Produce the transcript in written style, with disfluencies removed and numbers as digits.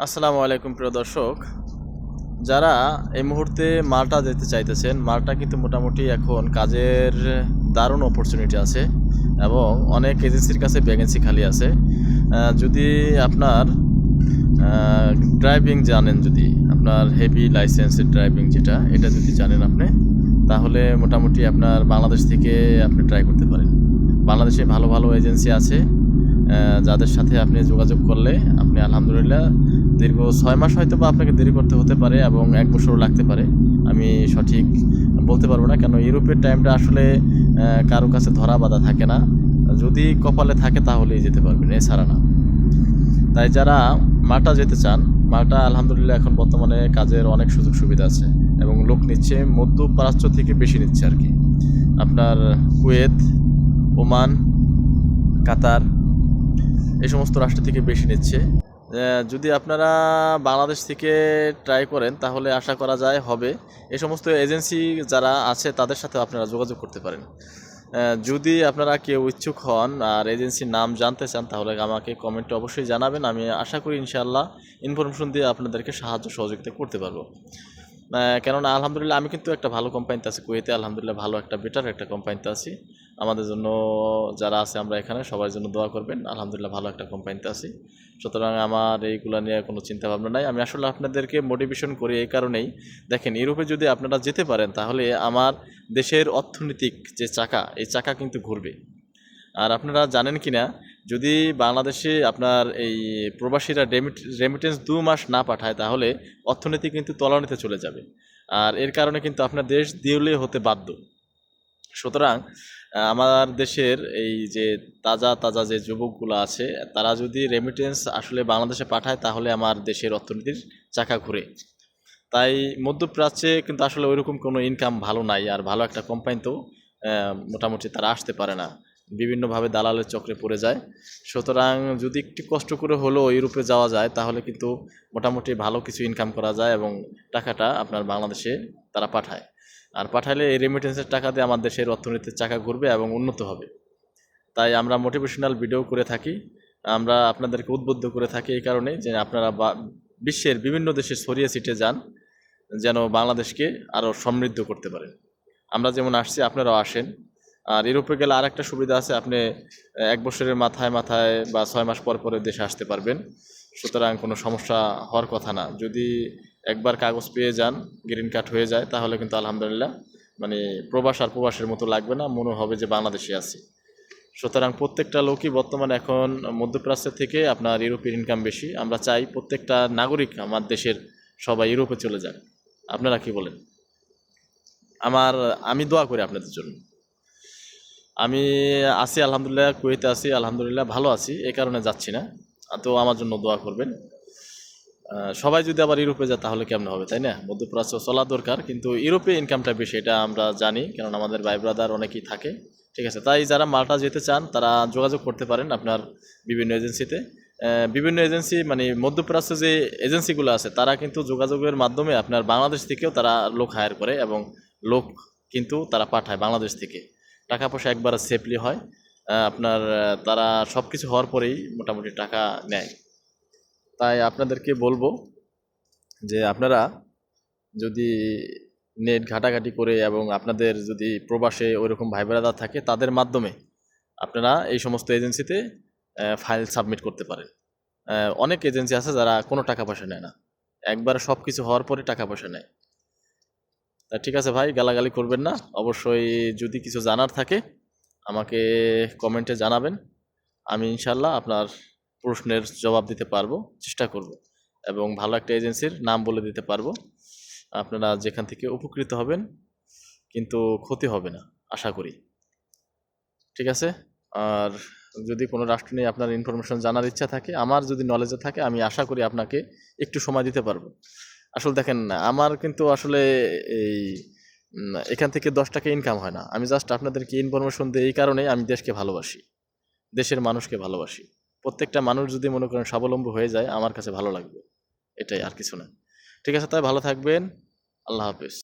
আসসালামু আলাইকুম প্রিয় দর্শক, যারা এই মুহূর্তে মাল্টা যেতে চাইতেছেন, মাল্টা কিন্তু মোটামুটি এখন কাজের দারুণ অপরচুনিটি আছে এবং অনেক এজেন্সির কাছে ভ্যাকেন্সি খালি আছে। যদি আপনার ড্রাইভিং জানেন, যদি আপনার হেভি লাইসেন্সের ড্রাইভিং এটা যদি জানেন আপনি, তাহলে মোটামুটি আপনার বাংলাদেশ থেকে আপনি ট্রাই করতে পারেন। বাংলাদেশে ভালো ভালো এজেন্সি আছে, যাদের সাথে আপনি যোগাযোগ করলে আপনি আলহামদুলিল্লাহ দীর্ঘ 6 মাস হয়তো বা আপনাকে দেরি করতে হতে পারে এবং 1 বছরও লাগতে পারে। আমি সঠিক বলতে পারবো না, কেন ইউরোপের টাইমটা আসলে কারো কাছে ধরা বাঁধা থাকে না। যদি কপালে থাকে তাহলেই যেতে পারবেন, এছাড়া না। তাই যারা মাল্টা যেতে চান, মাল্টা আলহামদুলিল্লাহ এখন বর্তমানে কাজের অনেক সুযোগ সুবিধা আছে এবং লোক নিচ্ছে, মধ্যপ্রাচ্য থেকে বেশি নিচ্ছে আর কি। আপনার কুয়েত, ওমান, কাতার এই সমস্ত রাষ্ট্র থেকে বেশি নিচ্ছে। যদি আপনারা বাংলাদেশ থেকে ট্রাই করেন তাহলে আশা করা যায় হবে। এই সমস্ত এজেন্সি যারা আছে তাদের সাথে আপনারা যোগাযোগ করতে পারেন। যদি আপনারা কেউ ইচ্ছুক হন আর এজেন্সির নাম জানতে চান তাহলে আমাকে কমেন্টে অবশ্যই জানাবেন। আমি আশা করি ইনশাআল্লাহ ইনফরমেশন দিয়ে আপনাদেরকে সাহায্য সহযোগিতা করতে পারবো। কেননা আলহামদুলিল্লাহ আমি কিন্তু একটা ভালো কোম্পানিতে আছি, কুয়েতে আলহামদুলিল্লাহ ভালো একটা বেটার একটা কোম্পানিতে আছি। আমাদের জন্য যারা আছে আমরা এখানে সবার জন্য দোয়া করবেন। আলহামদুলিল্লাহ ভালো একটা কোম্পানিতে আছি, সুতরাং আমার এইগুলো নিয়ে কোনো চিন্তা ভাবনা নাই। আমি আসলে আপনাদেরকে মোটিভেশন করি এই কারণেই, দেখেন ইউরোপে যদি আপনারা যেতে পারেন তাহলে আমার দেশের অর্থনৈতিক যে চাকা, এই চাকা কিন্তু ঘুরবে। আর আপনারা জানেন কি না, যদি বাংলাদেশে আপনার এই প্রবাসীরা রেমিটেন্স 2 মাস না পাঠায় তাহলে অর্থনীতি কিন্তু তলানিতে চলে যাবে। আর এর কারণে কিন্তু আপনার দেশ দিওয়ালি হতে বাধ্য। সুতরাং আমার দেশের এই যে তাজা তাজা যে যুবকগুলো আছে তারা যদি রেমিটেন্স আসলে বাংলাদেশে পাঠায় তাহলে আমার দেশের অর্থনীতির চাকা ঘুরে। তাই মধ্যপ্রাচ্যে কিন্তু আসলে ওইরকম কোনো ইনকাম ভালো নাই, আর ভালো একটা কোম্পানিতেও মোটামুটি তারা আসতে পারে না, বিভিন্নভাবে দালালের চক্রে পড়ে যায়। সুতরাং যদি একটু কষ্ট করে হলেও ইউরোপে যাওয়া যায় তাহলে কিন্তু মোটামুটি ভালো কিছু ইনকাম করা যায় এবং টাকাটা আপনার বাংলাদেশে তারা পাঠায়। আর পাঠালে এই রেমিটেন্সের টাকা দিয়ে আমার দেশের অর্থনীতির চাকা ঘুরবে এবং উন্নত হবে। তাই আমরা মোটিভেশনাল ভিডিও করে থাকি, আমরা আপনাদেরকে উদ্বুদ্ধ করে থাকি এই কারণে যে আপনারা বিশ্বের বিভিন্ন দেশে ছড়িয়ে ছিটিয়ে যান, যেন বাংলাদেশকে আরও সমৃদ্ধ করতে পারেন। আমরা যেমন আসছি আপনারাও আসেন। আর ইউরোপে গেলে আর একটা সুবিধা আছে, আপনি 1 বছরের মাথায় মাথায় বা 6 মাস পর পরে দেশে আসতে পারবেন। সুতরাং কোনো সমস্যা হওয়ার কথা না। যদি একবার কাগজ পেয়ে যান, গ্রিন কার্ড হয়ে যায়, তাহলে কিন্তু আলহামদুলিল্লাহ মানে প্রবাসের মতো লাগবে না, মনে হবে যে বাংলাদেশে আছি। সুতরাং প্রত্যেকটা লোকই বর্তমানে এখন মধ্যপ্রাচ্য থেকে আপনার ইউরোপের ইনকাম বেশি। আমরা চাই প্রত্যেকটা নাগরিক আমার দেশের সবাই ইউরোপে চলে যাক। আপনারা কি বলেন? আমি দোয়া করি আপনাদের জন্য। আমি আছি আলহামদুলিল্লাহ, কুয়েতে আছি আলহামদুলিল্লাহ, ভালো আছি, এই কারণে যাচ্ছি না। তো আমার জন্য দোয়া করবেন। সবাই যদি আবার ইউরোপে যায় তাহলে কেমন হবে, তাই না? মধ্যপ্রাচ্য চলা দরকার, কিন্তু ইউরোপে ইনকামটা বেশি, এটা আমরা জানি, কারণ আমাদের ভাই ব্রাদার অনেকেই থাকে। ঠিক আছে, তাই যারা মাল্টা যেতে চান তারা যোগাযোগ করতে পারেন আপনার বিভিন্ন এজেন্সিতে। বিভিন্ন এজেন্সি মানে মধ্যপ্রাচ্য যে এজেন্সিগুলো আছে তারা কিন্তু যোগাযোগের মাধ্যমে আপনার বাংলাদেশ থেকেও তারা লোক হায়ার করে এবং লোক কিন্তু তারা পাঠায় বাংলাদেশ থেকে। টাকা পয়সা একবারে সেফলি হয়। আপনার তারা সব কিছু হওয়ার পরেই মোটামুটি টাকা নেয়। তাই আপনাদেরকে বলবো যে আপনারা যদি নেট ঘাটাঘাটি করে এবং আপনাদের যদি প্রবাসে ওইরকম ভাই ব্রাদার থাকে তাদের মাধ্যমে আপনারা এই সমস্ত এজেন্সিতে ফাইল সাবমিট করতে পারেন। অনেক এজেন্সি আছে যারা কোনো টাকা পয়সা নেয় না, একবার সব কিছু হওয়ার পরে টাকা পয়সা নেয়। তা ঠিক আছে ভাই, গালাগালি করবেন না। অবশ্যই যদি কিছু জানার থাকে আমাকে কমেন্টে জানাবেন, আমি ইনশাল্লাহ আপনার প্রশ্নের জবাব দিতে পারবো, চেষ্টা করব এবং ভালো একটা এজেন্সির নাম বলে দিতে পারবো। আপনারা যেখান থেকে উপকৃত হবেন, কিন্তু ক্ষতি হবে না আশা করি। ঠিক আছে? আর যদি কোনো রাষ্ট্র নিয়ে আপনার ইনফরমেশন জানার ইচ্ছা থাকে, আমার যদি নলেজে থাকে, আমি আশা করি আপনাকে একটু সময় দিতে পারবো। আসলে দেখেন, আমার কিন্তু আসলে এই এখান থেকে 10 টাকা ইনকাম হয় না। আমি জাস্ট আপনাদেরকে ইনফরমেশন দিই এই কারণেই, আমি দেশকে ভালোবাসি, দেশের মানুষকে ভালোবাসি। প্রত্যেকটা মানুষ যদি মনে করেন স্বাবলম্বী হয়ে যায় আমার কাছে ভালো লাগবে, এটাই, আর কিছু না। ঠিক আছে, তাই ভালো থাকবেন। আল্লাহ হাফেজ।